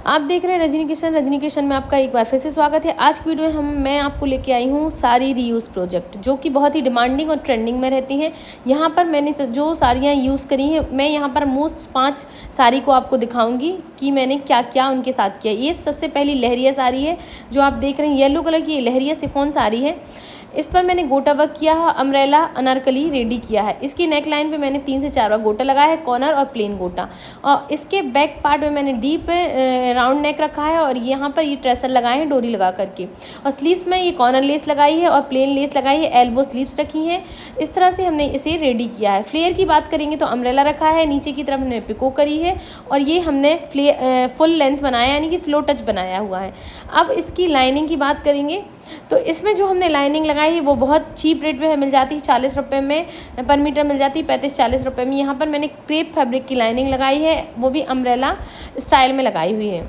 आप देख रहे हैं रजनी किशन में आपका एक बार फिर से स्वागत है। आज की वीडियो में मैं आपको लेके आई हूँ साड़ी रीयूज़ प्रोजेक्ट, जो कि बहुत ही डिमांडिंग और ट्रेंडिंग में रहती हैं। यहाँ पर मैंने जो साड़ियाँ यूज़ करी हैं, मैं यहाँ पर मोस्ट 5 साड़ी को आपको दिखाऊंगी कि मैंने क्या क्या उनके साथ किया। ये सबसे पहली लहरिया साड़ी है जो आप देख रहे हैं, येलो कलर की लहरिया शिफॉन साड़ी है। इस पर मैंने गोटा वर्क किया है, अम्ब्रेला अनारकली रेडी किया है। इसकी नेक लाइन पे मैंने 3 से 4 बार गोटा लगाया है, कॉर्नर और प्लेन गोटा। और इसके बैक पार्ट में मैंने डीप राउंड नेक रखा है और यहाँ पर ये ट्रेसर लगाए हैं डोरी लगा करके। और स्लीव्स में ये कॉर्नर लेस लगाई है और प्लेन लेस लगाई है, एल्बो स्लीव्स रखी हैं। इस तरह से हमने इसे रेडी किया है। फ्लेयर की बात करेंगे तो अम्ब्रेला रखा है, नीचे की तरफ हमने पिको करी है और ये हमने फुल लेंथ बनाया, यानी कि फ्लो टच बनाया हुआ है। अब इसकी लाइनिंग की बात करेंगे तो इसमें जो हमने लाइनिंग लगाई है वो बहुत चीप रेट में मिल जाती है, 40 रुपये में पर मीटर मिल जाती है, 35-40 रुपये में। यहाँ पर मैंने क्रेप फैब्रिक की लाइनिंग लगाई है, वो भी अम्ब्रेला स्टाइल में लगाई हुई है।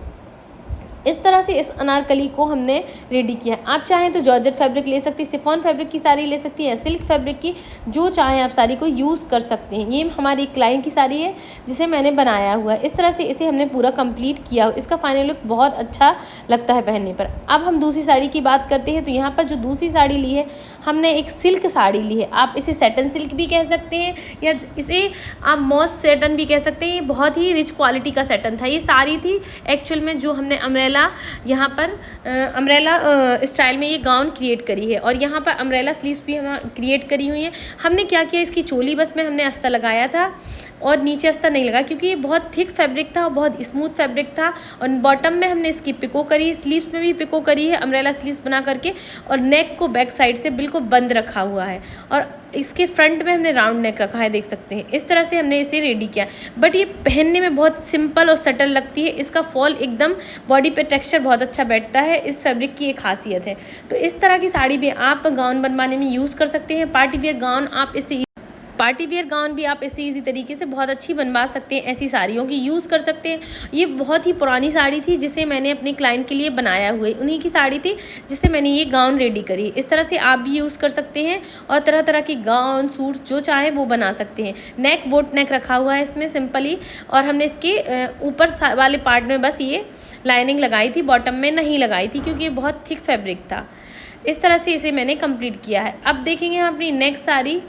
इस तरह से इस अनारकली को हमने रेडी किया है। आप चाहें तो जॉर्जेट फैब्रिक ले सकती हैं, शिफॉन फैब्रिक की साड़ी ले सकती हैं, सिल्क फैब्रिक की, जो चाहें आप साड़ी को यूज़ कर सकते हैं। ये हमारी क्लाइंट की साड़ी है जिसे मैंने बनाया हुआ है। इस तरह से इसे हमने पूरा कंप्लीट किया हो। इसका फाइनल लुक बहुत अच्छा लगता है पहनने पर। अब हम दूसरी साड़ी की बात करते हैं तो यहाँ पर जो दूसरी साड़ी ली है, हमने एक सिल्क साड़ी ली है। आप इसे सैटन सिल्क भी कह सकते हैं या इसे आप मॉस सैटन भी कह सकते हैं। ये बहुत ही रिच क्वालिटी का सैटन था। ये साड़ी थी एक्चुअल में जो हमने अम्ब्रेला यहाँ पर अम्ब्रेला स्टाइल में ये गाउन क्रिएट करी है और यहाँ पर अम्ब्रेला स्लीव्स भी हम क्रिएट करी हुई हैं। हमने क्या किया, इसकी चोली बस में हमने अस्तर लगाया था और नीचे अस्तर नहीं लगा, क्योंकि ये बहुत थिक फैब्रिक था और बहुत स्मूथ फैब्रिक था। और बॉटम में हमने इसकी पिको करी, स्लीव्स में भी पिको करी है अम्ब्रेला स्लीव्स बना करके, और नेक को बैक साइड से बिल्कुल बंद रखा हुआ है और इसके फ्रंट में हमने राउंड नेक रखा है, देख सकते हैं। इस तरह से हमने इसे रेडी किया, बट ये पहनने में बहुत सिंपल और सटल लगती है। इसका फॉल एकदम बॉडी पे टेक्सचर बहुत अच्छा बैठता है, इस फैब्रिक की एक खासियत है। तो इस तरह की साड़ी भी आप गाउन बनवाने में यूज़ कर सकते हैं। पार्टी वेयर गाउन भी आप इसे इजी तरीके से बहुत अच्छी बनवा सकते हैं, ऐसी साड़ियों की यूज़ कर सकते हैं। ये बहुत ही पुरानी साड़ी थी जिसे मैंने अपने क्लाइंट के लिए बनाया हुआ है, उन्हीं की साड़ी थी जिससे मैंने ये गाउन रेडी करी। इस तरह से आप भी यूज़ कर सकते हैं और तरह तरह की गाउन सूट जो चाहे वो बना सकते हैं। नेक बोट नेक रखा हुआ है इसमें सिंपली, और हमने इसके ऊपर वाले पार्ट में बस ये लाइनिंग लगाई थी, बॉटम में नहीं लगाई थी क्योंकि ये बहुत थिक फैब्रिक था। इस तरह से इसे मैंने कंप्लीट किया है। अब देखेंगे हम अपनी नेक्स्ट साड़ी,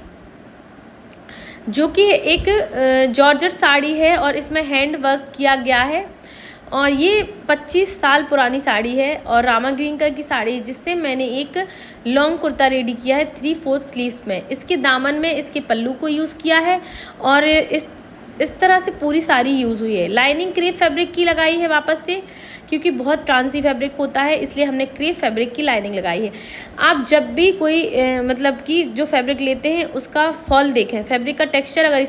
जो कि एक जॉर्जेट साड़ी है और इसमें हैंड वर्क किया गया है और ये 25 साल पुरानी साड़ी है और रामा ग्रीन कलर की साड़ी, जिससे मैंने एक लॉन्ग कुर्ता रेडी किया है 3/4 स्लीव्स में। इसके दामन में इसके पल्लू को यूज़ किया है और इस तरह से पूरी साड़ी यूज़ हुई है। लाइनिंग क्रेप फैब्रिक की लगाई है वापस से, क्योंकि बहुत ट्रांसी फैब्रिक होता है, इसलिए हमने क्रेप फैब्रिक की लाइनिंग लगाई है। आप जब भी कोई मतलब कि जो फैब्रिक लेते हैं उसका फॉल देखें, फैब्रिक का टेक्सचर अगर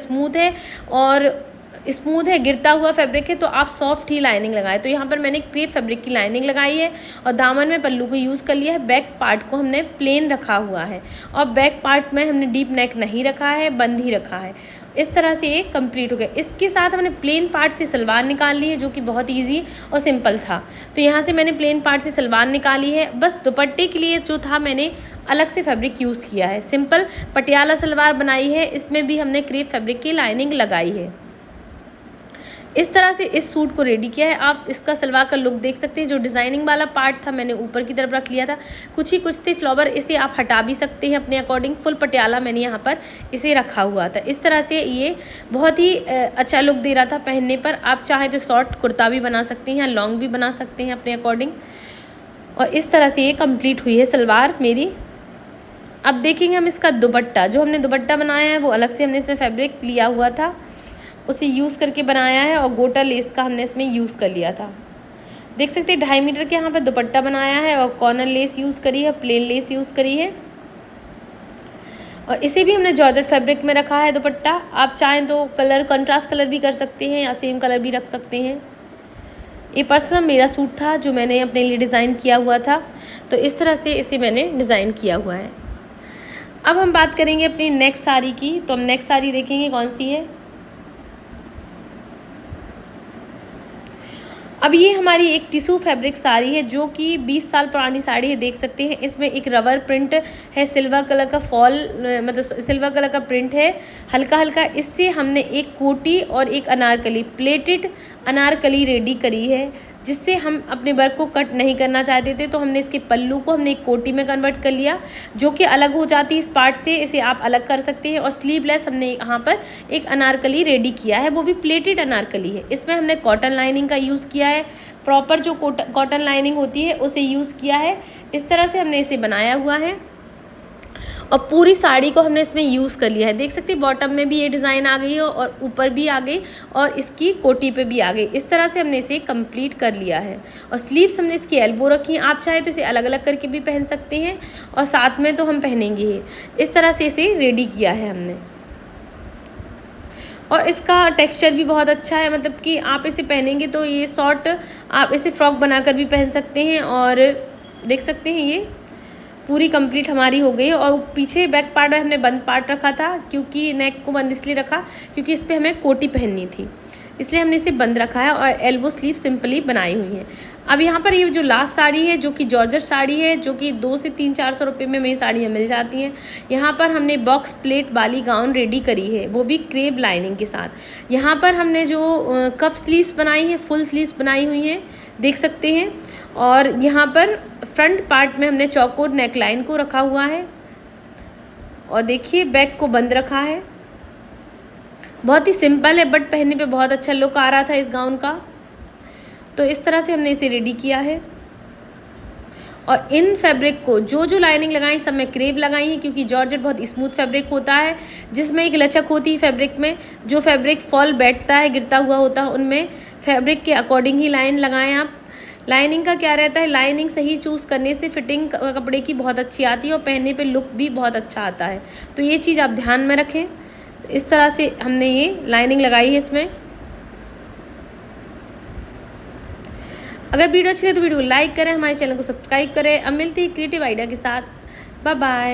स्मूथ है, गिरता हुआ फैब्रिक है, तो आप सॉफ्ट ही लाइनिंग लगाएं। तो यहाँ पर मैंने क्रेप फैब्रिक की लाइनिंग लगाई है और दामन में पल्लू को यूज़ कर लिया है। बैक पार्ट को हमने प्लेन रखा हुआ है और बैक पार्ट में हमने डीप नेक नहीं रखा है, बंद ही रखा है। इस तरह से ये कंप्लीट हो गया। इसके साथ हमने प्लेन पार्ट से सलवार निकाल ली है, जो कि बहुत इजी और सिंपल था। तो यहाँ से मैंने प्लेन पार्ट से सलवार निकाली है। बस दुपट्टे के लिए जो था मैंने अलग से फैब्रिक यूज़ किया है, सिंपल पटियाला सलवार बनाई है। इसमें भी हमने क्रेप फैब्रिक की लाइनिंग लगाई है। इस तरह से इस सूट को रेडी किया है। आप इसका सलवार का लुक देख सकते हैं। जो डिज़ाइनिंग वाला पार्ट था मैंने ऊपर की तरफ रख लिया था, कुछ थे फ्लावर, इसे आप हटा भी सकते हैं अपने अकॉर्डिंग। फुल पटियाला मैंने यहाँ पर इसे रखा हुआ था। इस तरह से ये बहुत ही अच्छा लुक दे रहा था पहनने पर। आप चाहें तो शॉर्ट कुर्ता भी बना सकते हैं या लॉन्ग भी बना सकते हैं अपने अकॉर्डिंग। और इस तरह से ये कंप्लीट हुई है सलवार मेरी। अब देखेंगे हम इसका दुपट्टा। जो हमने दुपट्टा बनाया है वो अलग से हमने इसमें फैब्रिक लिया हुआ था, उसे यूज़ करके बनाया है और गोटा लेस का हमने इसमें यूज़ कर लिया था। देख सकते हैं 2.5 मीटर के यहाँ पर दुपट्टा बनाया है और कॉर्नर लेस यूज़ करी है, प्लेन लेस यूज़ करी है और इसे भी हमने जॉर्जेट फैब्रिक में रखा है दुपट्टा। आप चाहें तो कलर कंट्रास्ट कलर भी कर सकते हैं या सेम कलर भी रख सकते हैं। ये पर्सनल मेरा सूट था जो मैंने अपने लिए डिज़ाइन किया हुआ था, तो इस तरह से इसे मैंने डिज़ाइन किया हुआ है। अब हम बात करेंगे अपनी नेक्स्ट साड़ी की। तो हम नेक्स्ट साड़ी देखेंगे कौन सी है। अब ये हमारी एक टिश्यू फैब्रिक साड़ी है जो कि 20 साल पुरानी साड़ी है, देख सकते हैं। इसमें एक रबर प्रिंट है, सिल्वर कलर का फॉल मतलब सिल्वर कलर का प्रिंट है हल्का हल्का। इससे हमने एक कोटी और एक अनारकली प्लेटेड अनारकली रेडी करी है। जिससे हम अपने वर्क को कट नहीं करना चाहते थे। तो हमने इसके पल्लू को हमने एक कोटी में कन्वर्ट कर लिया, जो कि अलग हो जाती है इस पार्ट से, इसे आप अलग कर सकते हैं। और स्लीवलेस हमने यहाँ पर एक अनारकली रेडी किया है, वो भी प्लेटेड अनारकली है। इसमें हमने कॉटन लाइनिंग का यूज़ किया है, प्रॉपर जो कॉटन लाइनिंग होती है उसे यूज़ किया है। इस तरह से हमने इसे बनाया हुआ है और पूरी साड़ी को हमने इसमें यूज़ कर लिया है। देख सकते हैं बॉटम में भी ये डिज़ाइन आ गई है और ऊपर भी आ गई और इसकी कोटी पे भी आ गई। इस तरह से हमने इसे कंप्लीट कर लिया है। और स्लीव्स हमने इसकी एल्बो रखी है, आप चाहे तो इसे अलग अलग करके भी पहन सकते हैं और साथ में तो हम पहनेंगे ही। इस तरह से इसे रेडी किया है हमने। और इसका टेक्सचर भी बहुत अच्छा है, मतलब कि आप इसे पहनेंगे तो ये शॉर्ट आप इसे फ्रॉक बनाकर भी पहन सकते हैं। और देख सकते हैं ये पूरी कंप्लीट हमारी हो गई। और पीछे बैक पार्ट में हमने बंद पार्ट रखा था, क्योंकि नेक को बंद इसलिए रखा क्योंकि इस पर हमें कोटी पहननी थी, इसलिए हमने इसे बंद रखा है। और एल्बो स्लीव सिंपली बनाई हुई है। अब यहाँ पर ये जो लास्ट साड़ी है, जो कि जॉर्जेट साड़ी है, जो कि 200 से 300-400 रुपये में मेरी साड़ियाँ मिल जाती हैं। यहाँ पर हमने बॉक्स प्लेट वाली गाउन रेडी करी है, वो भी क्रेप लाइनिंग के साथ। यहाँ पर हमने जो कफ स्लीव्स बनाई है, फुल स्लीव्स बनाई हुई हैं, देख सकते हैं। और यहाँ पर फ्रंट पार्ट में हमने चौकोर नेकलाइन को रखा हुआ है और देखिए बैक को बंद रखा है। बहुत ही सिंपल है, बट पहनने पे बहुत अच्छा लुक आ रहा था इस गाउन का। तो इस तरह से हमने इसे रेडी किया है। और इन फैब्रिक को जो लाइनिंग लगाई सब में क्रेप लगाई है, क्योंकि जॉर्जेट बहुत स्मूथ फैब्रिक होता है, जिसमें एक लचक होती है फैब्रिक में। जो फैब्रिक फॉल बैठता है, गिरता हुआ होता है, उनमें फैब्रिक के अकॉर्डिंग ही लाइन लगाएं आप। लाइनिंग का क्या रहता है, लाइनिंग सही चूज़ करने से फिटिंग कपड़े की बहुत अच्छी आती है और पहनने पे लुक भी बहुत अच्छा आता है। तो ये चीज़ आप ध्यान में रखें। तो इस तरह से हमने ये लाइनिंग लगाई है इसमें। अगर वीडियो अच्छी लगे तो वीडियो को लाइक करें, हमारे चैनल को सब्सक्राइब करें। अब मिलती है क्रिएटिव आइडिया के साथ। Bye bye.